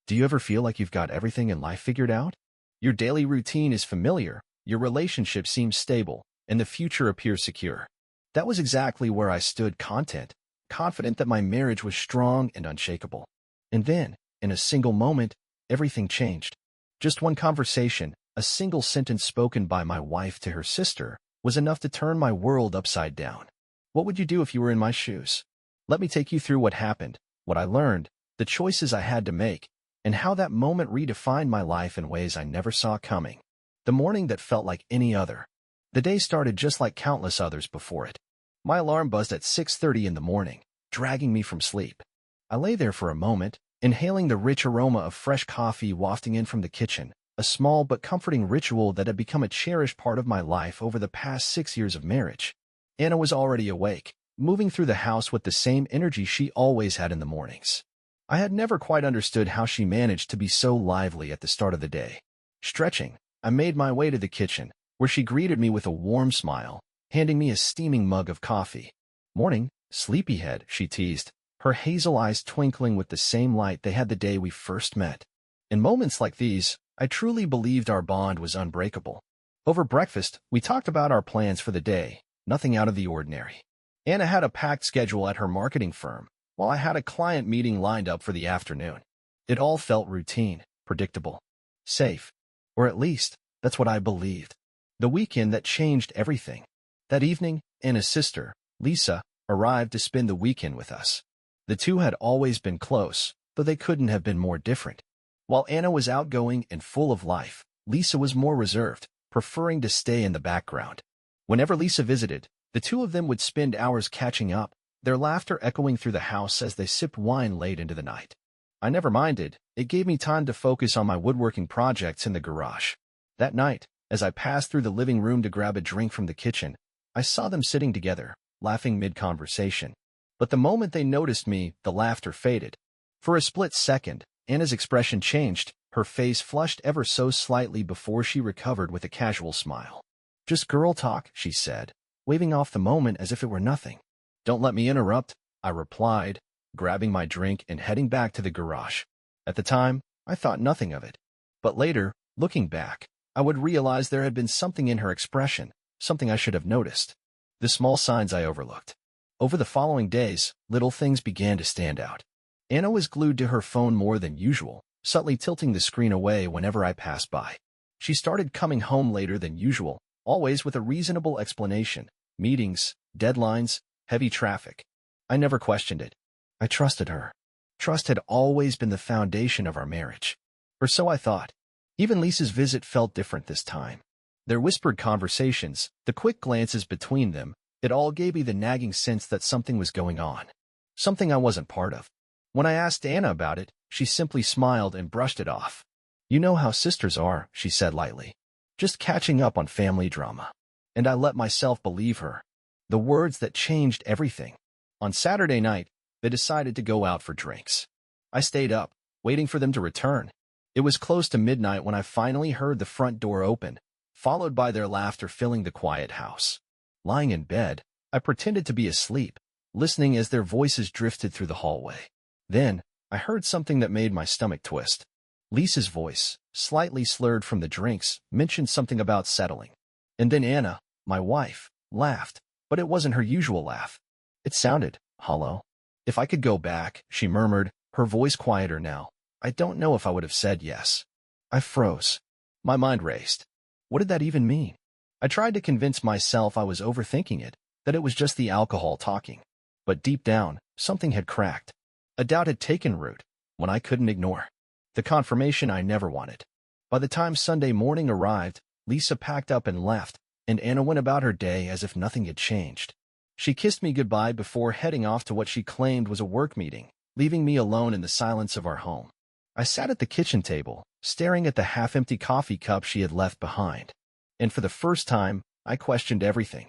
Do you ever feel like you've got everything in life figured out? Your daily routine is familiar, your relationship seems stable, and the future appears secure. That was exactly where I stood confident that my marriage was strong and unshakable. And then, in a single moment, everything changed. Just one conversation, a single sentence spoken by my wife to her sister, was enough to turn my world upside down. What would you do if you were in my shoes? Let me take you through what happened, what I learned, the choices I had to make, and how that moment redefined my life in ways I never saw coming. The morning that felt like any other. The day started just like countless others before it. My alarm buzzed at 6:30 in the morning, dragging me from sleep. I lay there for a moment, inhaling the rich aroma of fresh coffee wafting in from the kitchen, a small but comforting ritual that had become a cherished part of my life over the past 6 years of marriage. Anna was already awake, moving through the house with the same energy she always had in the mornings. I had never quite understood how she managed to be so lively at the start of the day. Stretching, I made my way to the kitchen, where she greeted me with a warm smile, handing me a steaming mug of coffee. "Morning, sleepyhead," she teased, her hazel eyes twinkling with the same light they had the day we first met. In moments like these, I truly believed our bond was unbreakable. Over breakfast, we talked about our plans for the day, nothing out of the ordinary. Anna had a packed schedule at her marketing firm, while I had a client meeting lined up for the afternoon. It all felt routine, predictable, safe. Or at least, that's what I believed. The weekend that changed everything. That evening, Anna's sister, Lisa, arrived to spend the weekend with us. The two had always been close, though they couldn't have been more different. While Anna was outgoing and full of life, Lisa was more reserved, preferring to stay in the background. Whenever Lisa visited, the two of them would spend hours catching up, their laughter echoing through the house as they sipped wine late into the night. I never minded. It gave me time to focus on my woodworking projects in the garage. That night, as I passed through the living room to grab a drink from the kitchen, I saw them sitting together, laughing mid-conversation. But the moment they noticed me, the laughter faded. For a split second, Anna's expression changed, her face flushed ever so slightly before she recovered with a casual smile. "Just girl talk," she said, waving off the moment as if it were nothing. "Don't let me interrupt," I replied, grabbing my drink and heading back to the garage. At the time, I thought nothing of it. But later, looking back, I would realize there had been something in her expression, something I should have noticed. The small signs I overlooked. Over the following days, little things began to stand out. Anna was glued to her phone more than usual, subtly tilting the screen away whenever I passed by. She started coming home later than usual, always with a reasonable explanation: meetings, deadlines, heavy traffic. I never questioned it. I trusted her. Trust had always been the foundation of our marriage. Or so I thought. Even Lisa's visit felt different this time. Their whispered conversations, the quick glances between them, it all gave me the nagging sense that something was going on. Something I wasn't part of. When I asked Anna about it, she simply smiled and brushed it off. "You know how sisters are," she said lightly. "Just catching up on family drama." And I let myself believe her. The words that changed everything. On Saturday night, they decided to go out for drinks. I stayed up, waiting for them to return. It was close to midnight when I finally heard the front door open, followed by their laughter filling the quiet house. Lying in bed, I pretended to be asleep, listening as their voices drifted through the hallway. Then, I heard something that made my stomach twist. Lisa's voice, slightly slurred from the drinks, mentioned something about settling. And then Anna, my wife, laughed, but it wasn't her usual laugh. It sounded hollow. "If I could go back," she murmured, her voice quieter now, "I don't know if I would have said yes." I froze. My mind raced. What did that even mean? I tried to convince myself I was overthinking it, that it was just the alcohol talking. But deep down, something had cracked. A doubt had taken root, one I couldn't ignore. The confirmation I never wanted. By the time Sunday morning arrived, Lisa packed up and left, and Anna went about her day as if nothing had changed. She kissed me goodbye before heading off to what she claimed was a work meeting, leaving me alone in the silence of our home. I sat at the kitchen table, staring at the half-empty coffee cup she had left behind. And for the first time, I questioned everything.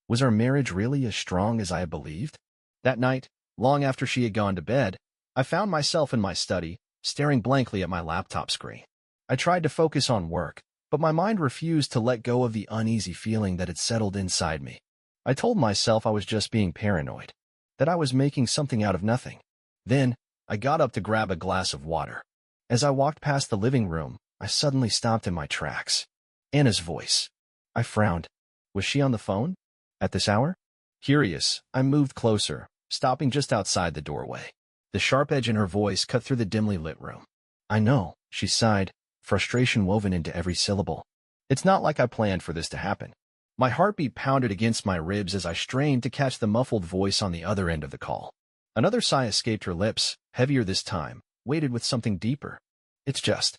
Was our marriage really as strong as I had believed? That night, long after she had gone to bed, I found myself in my study, staring blankly at my laptop screen. I tried to focus on work, but my mind refused to let go of the uneasy feeling that had settled inside me. I told myself I was just being paranoid, that I was making something out of nothing. Then, I got up to grab a glass of water. As I walked past the living room, I suddenly stopped in my tracks. Anna's voice. I frowned. Was she on the phone? At this hour? Curious, I moved closer, stopping just outside the doorway. The sharp edge in her voice cut through the dimly lit room. I know, she sighed, frustration woven into every syllable. It's not like I planned for this to happen. My heartbeat pounded against my ribs as I strained to catch the muffled voice on the other end of the call. Another sigh escaped her lips, heavier this time, weighted with something deeper. It's just,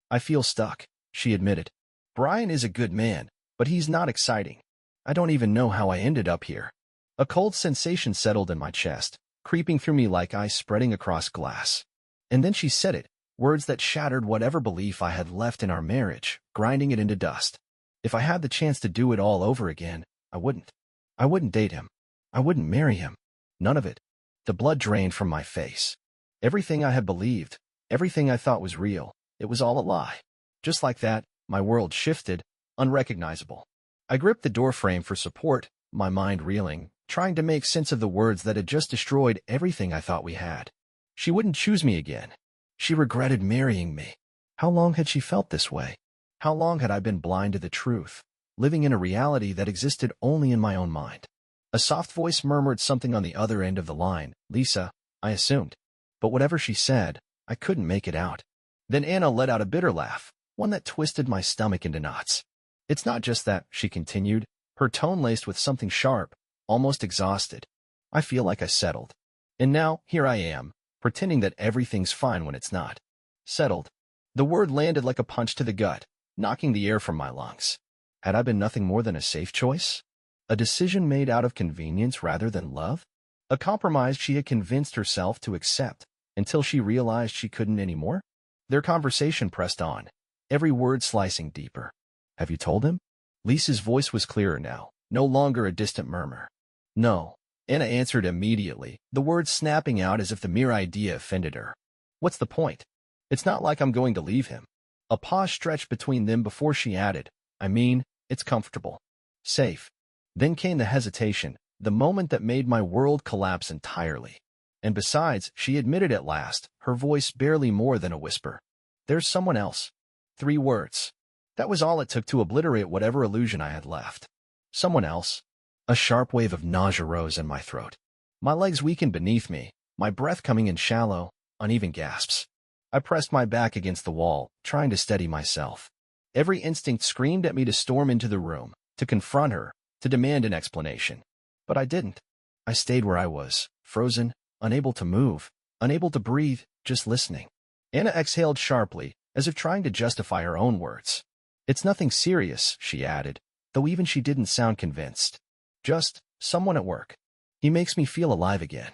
I feel stuck, she admitted. Brian is a good man, but he's not exciting. I don't even know how I ended up here. A cold sensation settled in my chest, creeping through me like ice spreading across glass. And then she said it, words that shattered whatever belief I had left in our marriage, grinding it into dust. If I had the chance to do it all over again, I wouldn't. I wouldn't date him. I wouldn't marry him. None of it. The blood drained from my face. Everything I had believed, everything I thought was real, it was all a lie. Just like that, my world shifted, unrecognizable. I gripped the doorframe for support, my mind reeling, trying to make sense of the words that had just destroyed everything I thought we had. She wouldn't choose me again. She regretted marrying me. How long had she felt this way? How long had I been blind to the truth, living in a reality that existed only in my own mind? A soft voice murmured something on the other end of the line. Lisa, I assumed. But whatever she said, I couldn't make it out. Then Anna let out a bitter laugh, one that twisted my stomach into knots. It's not just that, she continued, her tone laced with something sharp, almost exhausted. I feel like I settled. And now, here I am, pretending that everything's fine when it's not. Settled. The word landed like a punch to the gut, knocking the air from my lungs. Had I been nothing more than a safe choice? A decision made out of convenience rather than love? A compromise she had convinced herself to accept, until she realized she couldn't anymore? Their conversation pressed on, every word slicing deeper. Have you told him? Lisa's voice was clearer now, no longer a distant murmur. No, Anna answered immediately, the words snapping out as if the mere idea offended her. What's the point? It's not like I'm going to leave him. A pause stretched between them before she added, I mean, it's comfortable. Safe. Then came the hesitation, the moment that made my world collapse entirely. And besides, she admitted at last, her voice barely more than a whisper. There's someone else. 3 words. That was all it took to obliterate whatever illusion I had left. Someone else. A sharp wave of nausea rose in my throat. My legs weakened beneath me, my breath coming in shallow, uneven gasps. I pressed my back against the wall, trying to steady myself. Every instinct screamed at me to storm into the room, to confront her, to demand an explanation. But I didn't. I stayed where I was, frozen, unable to move, unable to breathe, just listening. Anna exhaled sharply, as if trying to justify her own words. It's nothing serious, she added, though even she didn't sound convinced. Just someone at work. He makes me feel alive again.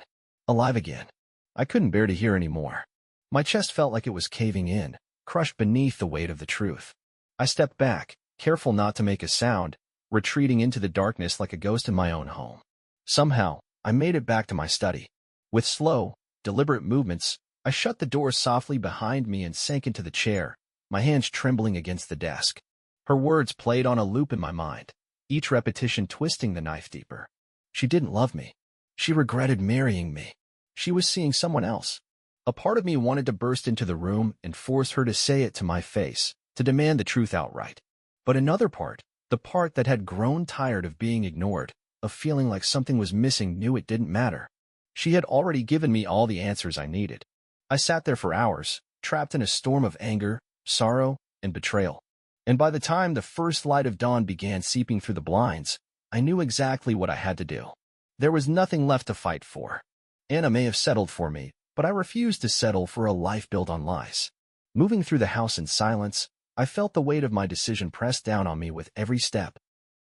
Alive again. I couldn't bear to hear any more. My chest felt like it was caving in, crushed beneath the weight of the truth. I stepped back, careful not to make a sound, retreating into the darkness like a ghost in my own home. Somehow, I made it back to my study. With slow, deliberate movements, I shut the door softly behind me and sank into the chair, my hands trembling against the desk. Her words played on a loop in my mind, each repetition twisting the knife deeper. She didn't love me. She regretted marrying me. She was seeing someone else. A part of me wanted to burst into the room and force her to say it to my face, to demand the truth outright. But another part, the part that had grown tired of being ignored, of feeling like something was missing, knew it didn't matter. She had already given me all the answers I needed. I sat there for hours, trapped in a storm of anger, sorrow, and betrayal. And by the time the first light of dawn began seeping through the blinds, I knew exactly what I had to do. There was nothing left to fight for. Anna may have settled for me, but I refused to settle for a life built on lies. Moving through the house in silence, I felt the weight of my decision pressed down on me with every step.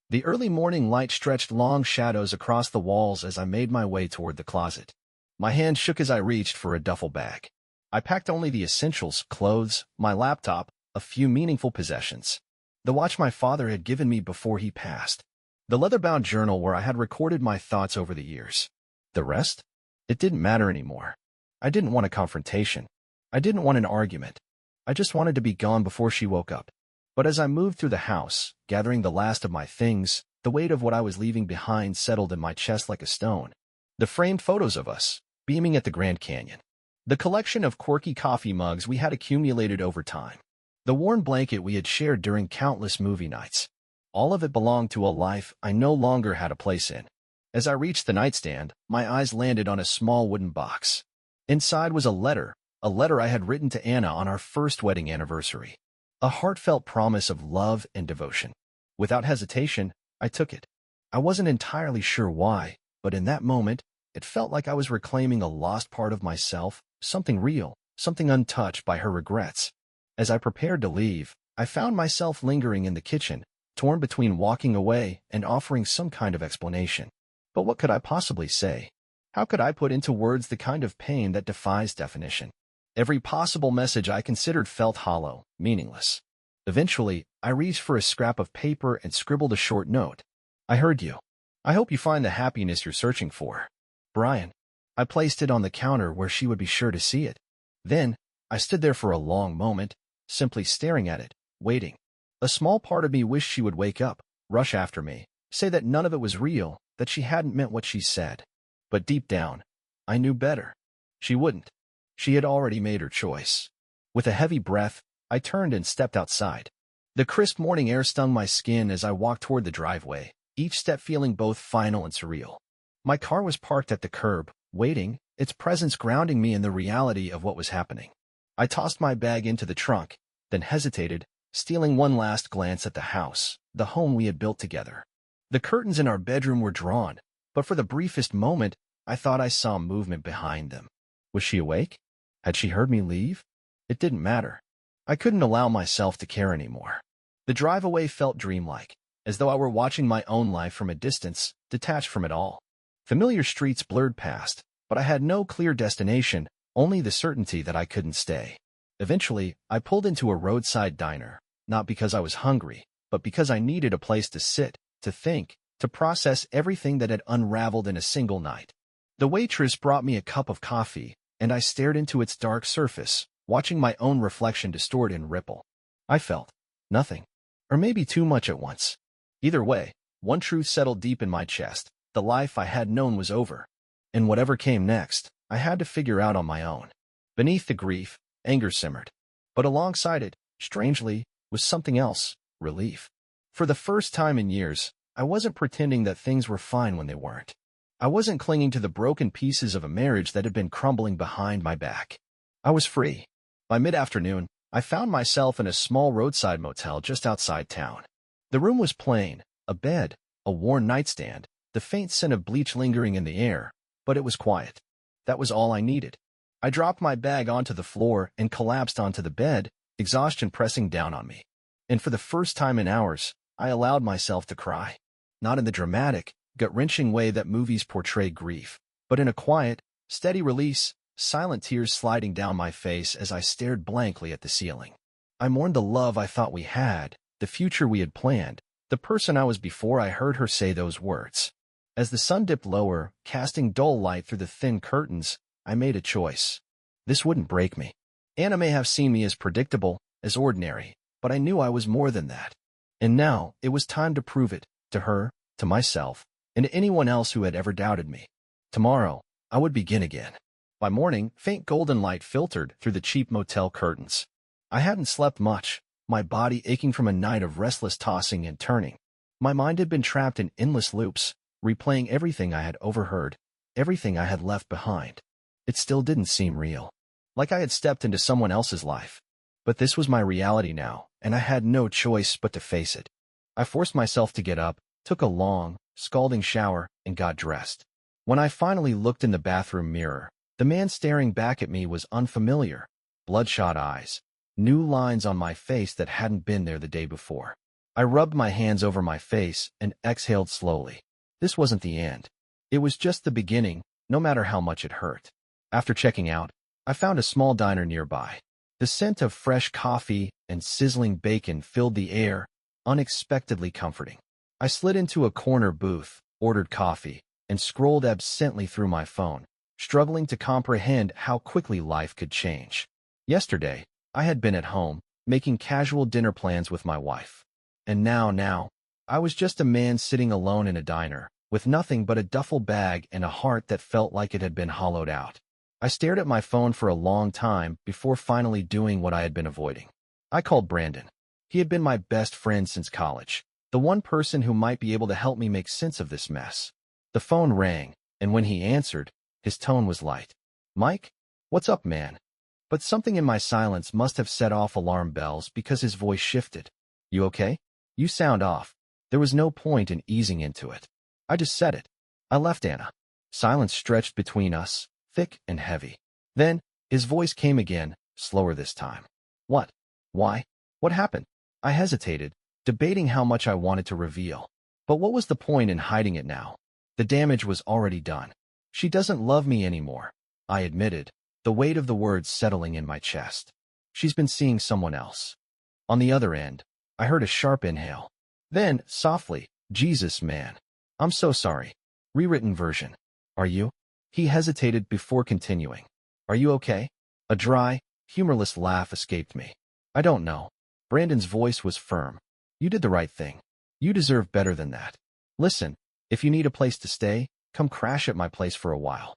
The early morning light stretched long shadows across the walls as I made my way toward the closet. My hand shook as I reached for a duffel bag. I packed only the essentials, clothes, my laptop, a few meaningful possessions. The watch my father had given me before he passed. The leather-bound journal where I had recorded my thoughts over the years. The rest? It didn't matter anymore. I didn't want a confrontation. I didn't want an argument. I just wanted to be gone before she woke up. But as I moved through the house, gathering the last of my things, the weight of what I was leaving behind settled in my chest like a stone. The framed photos of us, beaming at the Grand Canyon. The collection of quirky coffee mugs we had accumulated over time. The worn blanket we had shared during countless movie nights. All of it belonged to a life I no longer had a place in. As I reached the nightstand, my eyes landed on a small wooden box. Inside was a letter I had written to Anna on our first wedding anniversary. A heartfelt promise of love and devotion. Without hesitation, I took it. I wasn't entirely sure why, but in that moment, it felt like I was reclaiming a lost part of myself, something real, something untouched by her regrets. As I prepared to leave, I found myself lingering in the kitchen, torn between walking away and offering some kind of explanation. But what could I possibly say? How could I put into words the kind of pain that defies definition? Every possible message I considered felt hollow, meaningless. Eventually, I reached for a scrap of paper and scribbled a short note. I heard you. I hope you find the happiness you're searching for. Brian. I placed it on the counter where she would be sure to see it. Then, I stood there for a long moment, simply staring at it, waiting. A small part of me wished she would wake up, rush after me, say that none of it was real, that she hadn't meant what she said. But deep down, I knew better. She wouldn't. She had already made her choice. With a heavy breath, I turned and stepped outside. The crisp morning air stung my skin as I walked toward the driveway, each step feeling both final and surreal. My car was parked at the curb, waiting, its presence grounding me in the reality of what was happening. I tossed my bag into the trunk, then hesitated, stealing one last glance at the house, the home we had built together. The curtains in our bedroom were drawn, but for the briefest moment, I thought I saw movement behind them. Was she awake? Had she heard me leave? It didn't matter. I couldn't allow myself to care anymore. The drive away felt dreamlike, as though I were watching my own life from a distance, detached from it all. Familiar streets blurred past, but I had no clear destination, only the certainty that I couldn't stay. Eventually, I pulled into a roadside diner, not because I was hungry, but because I needed a place to sit, to think, to process everything that had unraveled in a single night. The waitress brought me a cup of coffee, and I stared into its dark surface, watching my own reflection distort and ripple. I felt nothing, or maybe too much at once. Either way, one truth settled deep in my chest. The life I had known was over, and whatever came next, I had to figure out on my own. Beneath the grief, anger simmered. But alongside it, strangely, was something else, relief. For the first time in years, I wasn't pretending that things were fine when they weren't. I wasn't clinging to the broken pieces of a marriage that had been crumbling behind my back. I was free. By mid-afternoon, I found myself in a small roadside motel just outside town. The room was plain, a bed, a worn nightstand, the faint scent of bleach lingering in the air, but it was quiet. That was all I needed. I dropped my bag onto the floor and collapsed onto the bed, exhaustion pressing down on me. And for the first time in hours, I allowed myself to cry. Not in the dramatic, gut-wrenching way that movies portray grief, but in a quiet, steady release, silent tears sliding down my face as I stared blankly at the ceiling. I mourned the love I thought we had, the future we had planned, the person I was before I heard her say those words. As the sun dipped lower, casting dull light through the thin curtains, I made a choice. This wouldn't break me. Anna may have seen me as predictable, as ordinary, but I knew I was more than that. And now, it was time to prove it, to her, to myself, and to anyone else who had ever doubted me. Tomorrow, I would begin again. By morning, faint golden light filtered through the cheap motel curtains. I hadn't slept much, my body aching from a night of restless tossing and turning. My mind had been trapped in endless loops, replaying everything I had overheard, everything I had left behind. It still didn't seem real, like I had stepped into someone else's life. But this was my reality now, and I had no choice but to face it. I forced myself to get up, took a long, scalding shower, and got dressed. When I finally looked in the bathroom mirror, the man staring back at me was unfamiliar. Bloodshot eyes, new lines on my face that hadn't been there the day before. I rubbed my hands over my face and exhaled slowly. This wasn't the end. It was just the beginning, no matter how much it hurt. After checking out, I found a small diner nearby. The scent of fresh coffee and sizzling bacon filled the air, unexpectedly comforting. I slid into a corner booth, ordered coffee, and scrolled absently through my phone, struggling to comprehend how quickly life could change. Yesterday, I had been at home, making casual dinner plans with my wife. And now, I was just a man sitting alone in a diner, with nothing but a duffel bag and a heart that felt like it had been hollowed out. I stared at my phone for a long time before finally doing what I had been avoiding. I called Brandon. He had been my best friend since college, the one person who might be able to help me make sense of this mess. The phone rang, and when he answered, his tone was light. "Mike? What's up, man?" But something in my silence must have set off alarm bells because his voice shifted. "You okay? You sound off." There was no point in easing into it. I just said it. "I left Anna." Silence stretched between us, thick and heavy. Then, his voice came again, slower this time. "What? Why? What happened?" I hesitated, debating how much I wanted to reveal. But what was the point in hiding it now? The damage was already done. "She doesn't love me anymore," I admitted, the weight of the words settling in my chest. "She's been seeing someone else." On the other end, I heard a sharp inhale. Then, softly, "Jesus, man. I'm so sorry." Rewritten version. "Are you?" He hesitated before continuing. "Are you okay?" A dry, humorless laugh escaped me. "I don't know." Brandon's voice was firm. "You did the right thing. You deserve better than that. Listen, if you need a place to stay, come crash at my place for a while."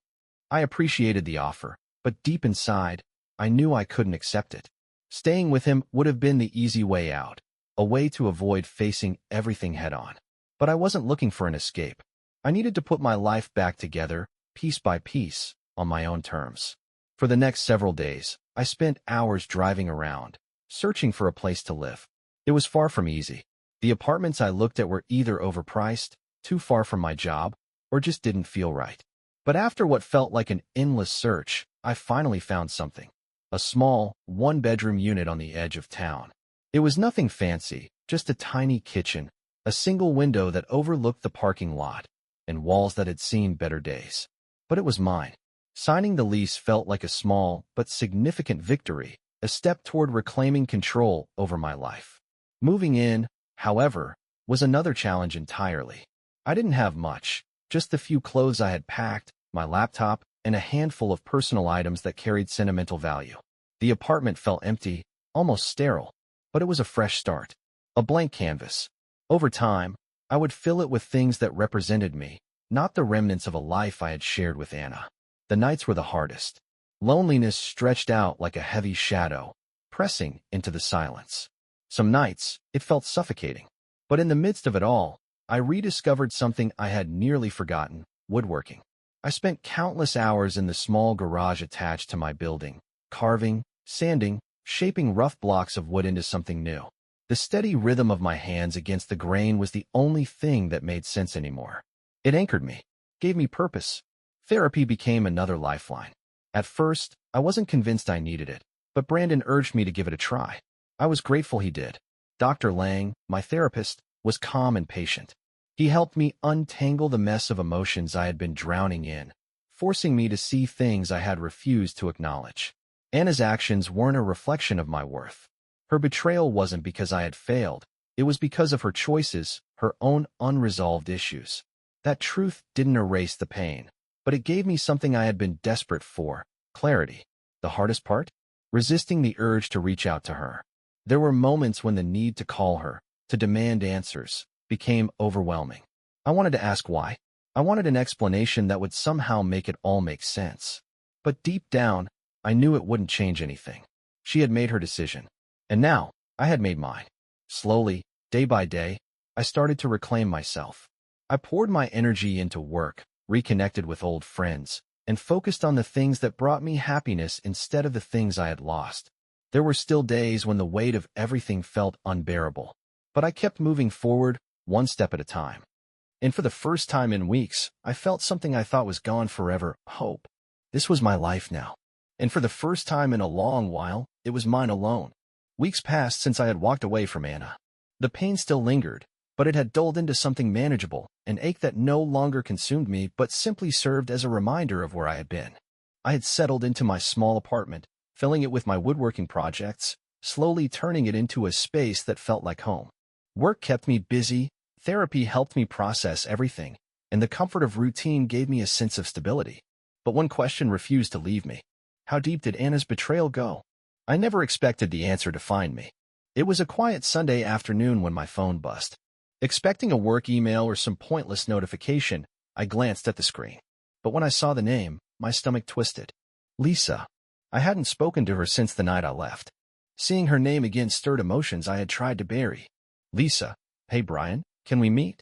I appreciated the offer, but deep inside, I knew I couldn't accept it. Staying with him would have been the easy way out, a way to avoid facing everything head-on. But I wasn't looking for an escape. I needed to put my life back together, piece by piece, on my own terms. For the next several days, I spent hours driving around, searching for a place to live. It was far from easy. The apartments I looked at were either overpriced, too far from my job, or just didn't feel right. But after what felt like an endless search, I finally found something. A small, one-bedroom unit on the edge of town. It was nothing fancy, just a tiny kitchen, a single window that overlooked the parking lot, and walls that had seen better days. But it was mine. Signing the lease felt like a small but significant victory, a step toward reclaiming control over my life. Moving in, however, was another challenge entirely. I didn't have much, just the few clothes I had packed, my laptop, and a handful of personal items that carried sentimental value. The apartment felt empty, almost sterile, but it was a fresh start, a blank canvas. Over time, I would fill it with things that represented me, not the remnants of a life I had shared with Anna. The nights were the hardest. Loneliness stretched out like a heavy shadow, pressing into the silence. Some nights, it felt suffocating. But in the midst of it all, I rediscovered something I had nearly forgotten: woodworking. I spent countless hours in the small garage attached to my building, carving, sanding, shaping rough blocks of wood into something new. The steady rhythm of my hands against the grain was the only thing that made sense anymore. It anchored me, gave me purpose. Therapy became another lifeline. At first, I wasn't convinced I needed it, but Brandon urged me to give it a try. I was grateful he did. Dr. Lang, my therapist, was calm and patient. He helped me untangle the mess of emotions I had been drowning in, forcing me to see things I had refused to acknowledge. Anna's actions weren't a reflection of my worth. Her betrayal wasn't because I had failed. It was because of her choices, her own unresolved issues. That truth didn't erase the pain, but it gave me something I had been desperate for: clarity. The hardest part? Resisting the urge to reach out to her. There were moments when the need to call her, to demand answers, became overwhelming. I wanted to ask why. I wanted an explanation that would somehow make it all make sense. But deep down, I knew it wouldn't change anything. She had made her decision. And now, I had made mine. Slowly, day by day, I started to reclaim myself. I poured my energy into work, reconnected with old friends, and focused on the things that brought me happiness instead of the things I had lost. There were still days when the weight of everything felt unbearable, but I kept moving forward, one step at a time. And for the first time in weeks, I felt something I thought was gone forever: hope. This was my life now. And for the first time in a long while, it was mine alone. Weeks passed since I had walked away from Anna. The pain still lingered, but it had dulled into something manageable, an ache that no longer consumed me but simply served as a reminder of where I had been. I had settled into my small apartment, filling it with my woodworking projects, slowly turning it into a space that felt like home. Work kept me busy, therapy helped me process everything, and the comfort of routine gave me a sense of stability. But one question refused to leave me. How deep did Anna's betrayal go? I never expected the answer to find me. It was a quiet Sunday afternoon when my phone buzzed. Expecting a work email or some pointless notification, I glanced at the screen. But when I saw the name, my stomach twisted. Lisa. I hadn't spoken to her since the night I left. Seeing her name again stirred emotions I had tried to bury. Lisa. Hey Brian, can we meet?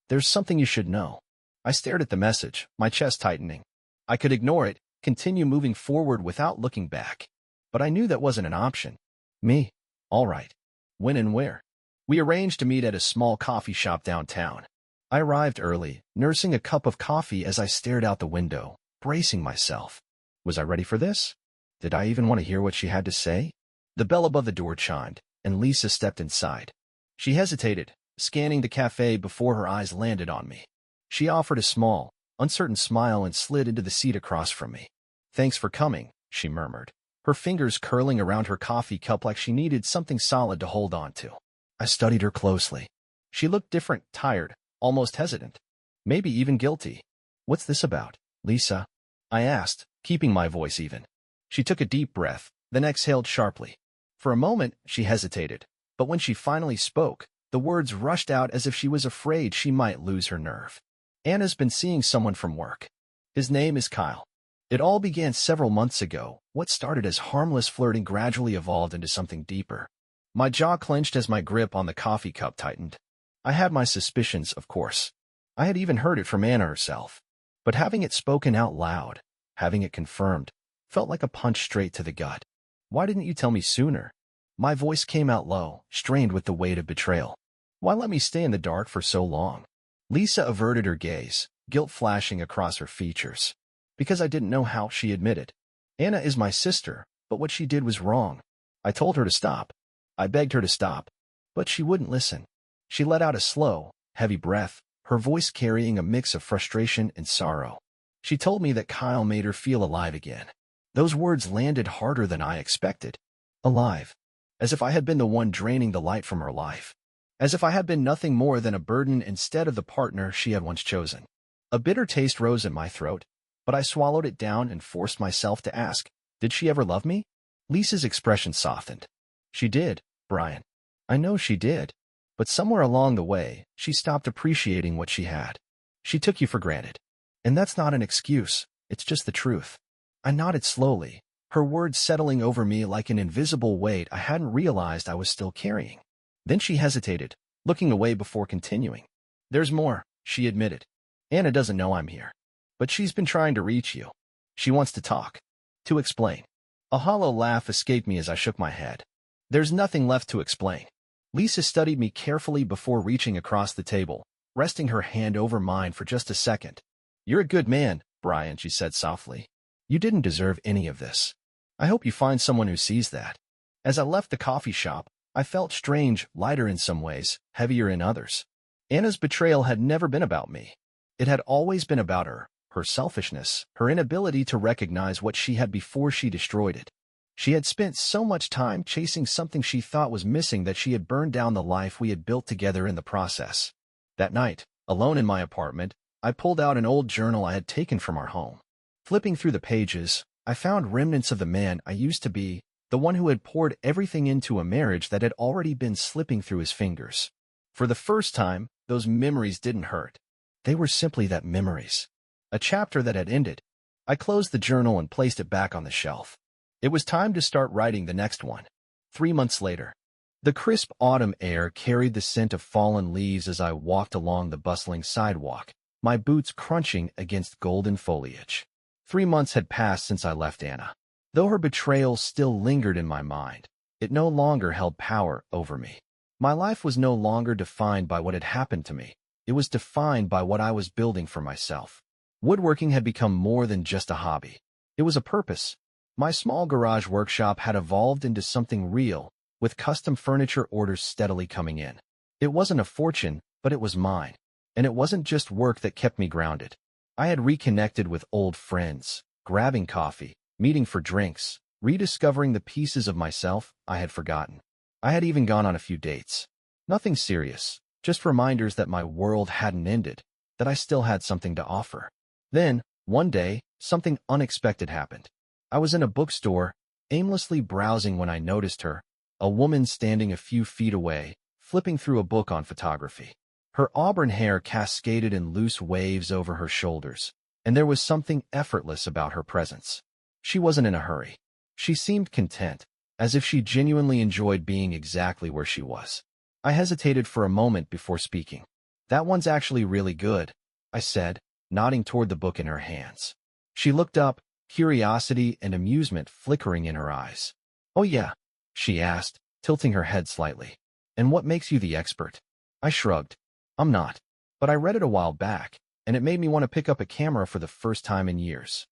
There's something you should know. I stared at the message, my chest tightening. I could ignore it, continue moving forward without looking back. But I knew that wasn't an option. Me? All right. When and where? We arranged to meet at a small coffee shop downtown. I arrived early, nursing a cup of coffee as I stared out the window, bracing myself. Was I ready for this? Did I even want to hear what she had to say? The bell above the door chimed, and Lisa stepped inside. She hesitated, scanning the cafe before her eyes landed on me. She offered a small, uncertain smile and slid into the seat across from me. Thanks for coming, she murmured, her fingers curling around her coffee cup like she needed something solid to hold on to. I studied her closely. She looked different, tired, almost hesitant. Maybe even guilty. What's this about, Lisa? I asked, keeping my voice even. She took a deep breath, then exhaled sharply. For a moment, she hesitated, but when she finally spoke, the words rushed out as if she was afraid she might lose her nerve. Anna's been seeing someone from work. His name is Kyle. It all began several months ago. What started as harmless flirting gradually evolved into something deeper. My jaw clenched as my grip on the coffee cup tightened. I had my suspicions, of course. I had even heard it from Anna herself. But having it spoken out loud, having it confirmed, felt like a punch straight to the gut. Why didn't you tell me sooner? My voice came out low, strained with the weight of betrayal. Why let me stay in the dark for so long? Lisa averted her gaze, guilt flashing across her features. Because I didn't know how, she admitted. Anna is my sister, but what she did was wrong. I told her to stop. I begged her to stop. But she wouldn't listen. She let out a slow, heavy breath, her voice carrying a mix of frustration and sorrow. She told me that Kyle made her feel alive again. Those words landed harder than I expected. Alive. As if I had been the one draining the light from her life. As if I had been nothing more than a burden instead of the partner she had once chosen. A bitter taste rose in my throat, but I swallowed it down and forced myself to ask, did she ever love me? Lisa's expression softened. She did, Brian. I know she did. But somewhere along the way, she stopped appreciating what she had. She took you for granted. And that's not an excuse, it's just the truth. I nodded slowly, her words settling over me like an invisible weight I hadn't realized I was still carrying. Then she hesitated, looking away before continuing. There's more, she admitted. Anna doesn't know I'm here. But she's been trying to reach you. She wants to talk. To explain. A hollow laugh escaped me as I shook my head. There's nothing left to explain. Lisa studied me carefully before reaching across the table, resting her hand over mine for just a second. You're a good man, Brian, she said softly. You didn't deserve any of this. I hope you find someone who sees that. As I left the coffee shop, I felt strange, lighter in some ways, heavier in others. Anna's betrayal had never been about me. It had always been about her selfishness, her inability to recognize what she had before she destroyed it. She had spent so much time chasing something she thought was missing that she had burned down the life we had built together in the process. That night, alone in my apartment, I pulled out an old journal I had taken from our home. Flipping through the pages, I found remnants of the man I used to be, the one who had poured everything into a marriage that had already been slipping through his fingers. For the first time, those memories didn't hurt. They were simply that, memories. A chapter that had ended. I closed the journal and placed it back on the shelf. It was time to start writing the next one. 3 months later. The crisp autumn air carried the scent of fallen leaves as I walked along the bustling sidewalk, my boots crunching against golden foliage. 3 months had passed since I left Anna. Though her betrayal still lingered in my mind, it no longer held power over me. My life was no longer defined by what had happened to me. It was defined by what I was building for myself. Woodworking had become more than just a hobby. It was a purpose. My small garage workshop had evolved into something real, with custom furniture orders steadily coming in. It wasn't a fortune, but it was mine. And it wasn't just work that kept me grounded. I had reconnected with old friends, grabbing coffee, meeting for drinks, rediscovering the pieces of myself I had forgotten. I had even gone on a few dates. Nothing serious, just reminders that my world hadn't ended, that I still had something to offer. Then, one day, something unexpected happened. I was in a bookstore, aimlessly browsing when I noticed her, a woman standing a few feet away, flipping through a book on photography. Her auburn hair cascaded in loose waves over her shoulders, and there was something effortless about her presence. She wasn't in a hurry. She seemed content, as if she genuinely enjoyed being exactly where she was. I hesitated for a moment before speaking. "That one's actually really good," I said, nodding toward the book in her hands. She looked up, curiosity and amusement flickering in her eyes. "Oh yeah?" she asked, tilting her head slightly. "And what makes you the expert?" I shrugged. "I'm not. But I read it a while back, and it made me want to pick up a camera for the first time in years."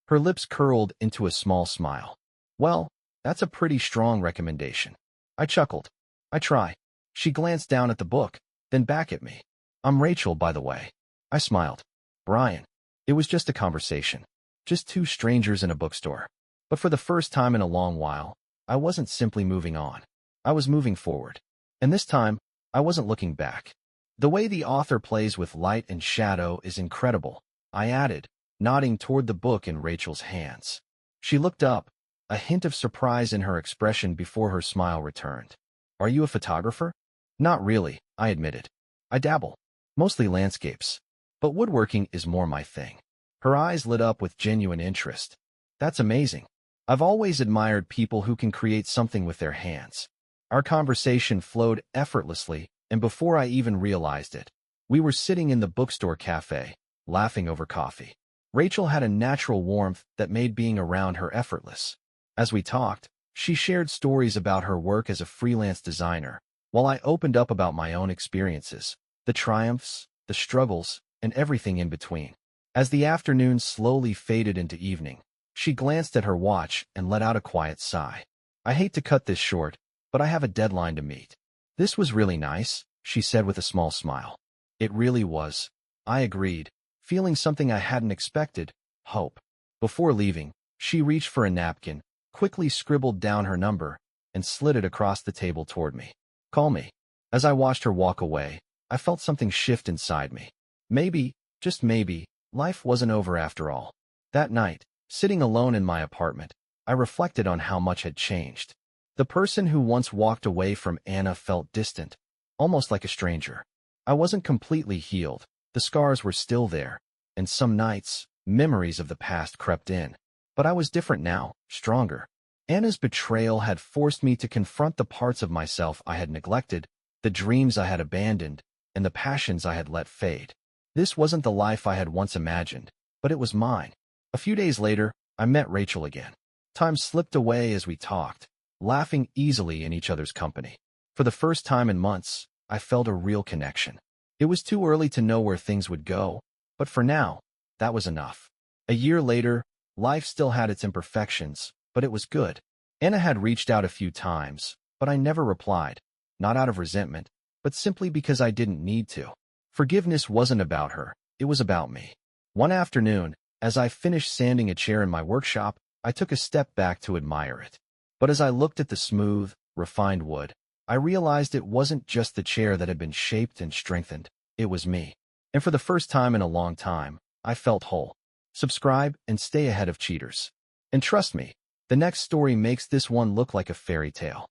Her lips curled into a small smile. "Well, that's a pretty strong recommendation." I chuckled. "I try." She glanced down at the book, then back at me. "I'm Rachel, by the way." I smiled. "Brian." It was just a conversation. Just two strangers in a bookstore. But for the first time in a long while, I wasn't simply moving on. I was moving forward. And this time, I wasn't looking back. "The way the author plays with light and shadow is incredible," I added, nodding toward the book in Rachel's hands. She looked up, a hint of surprise in her expression before her smile returned. "Are you a photographer?" "Not really," I admitted. "I dabble. Mostly landscapes. But woodworking is more my thing." Her eyes lit up with genuine interest. "That's amazing. I've always admired people who can create something with their hands." Our conversation flowed effortlessly, and before I even realized it, we were sitting in the bookstore cafe, laughing over coffee. Rachel had a natural warmth that made being around her effortless. As we talked, she shared stories about her work as a freelance designer, while I opened up about my own experiences, the triumphs, the struggles, and everything in between. As the afternoon slowly faded into evening, she glanced at her watch and let out a quiet sigh. "I hate to cut this short, but I have a deadline to meet." "This was really nice," she said with a small smile. "It really was," I agreed, feeling something I hadn't expected, hope. Before leaving, she reached for a napkin, quickly scribbled down her number, and slid it across the table toward me. "Call me." As I watched her walk away, I felt something shift inside me. Maybe, just maybe, life wasn't over after all. That night, sitting alone in my apartment, I reflected on how much had changed. The person who once walked away from Anna felt distant, almost like a stranger. I wasn't completely healed. The scars were still there, and some nights, memories of the past crept in. But I was different now, stronger. Anna's betrayal had forced me to confront the parts of myself I had neglected, the dreams I had abandoned, and the passions I had let fade. This wasn't the life I had once imagined, but it was mine. A few days later, I met Rachel again. Time slipped away as we talked, laughing easily in each other's company. For the first time in months, I felt a real connection. It was too early to know where things would go, but for now, that was enough. A year later, life still had its imperfections, but it was good. Anna had reached out a few times, but I never replied, not out of resentment, but simply because I didn't need to. Forgiveness wasn't about her, it was about me. One afternoon, as I finished sanding a chair in my workshop, I took a step back to admire it. But as I looked at the smooth, refined wood, I realized it wasn't just the chair that had been shaped and strengthened, it was me. And for the first time in a long time, I felt whole. Subscribe and stay ahead of cheaters. And trust me, the next story makes this one look like a fairy tale.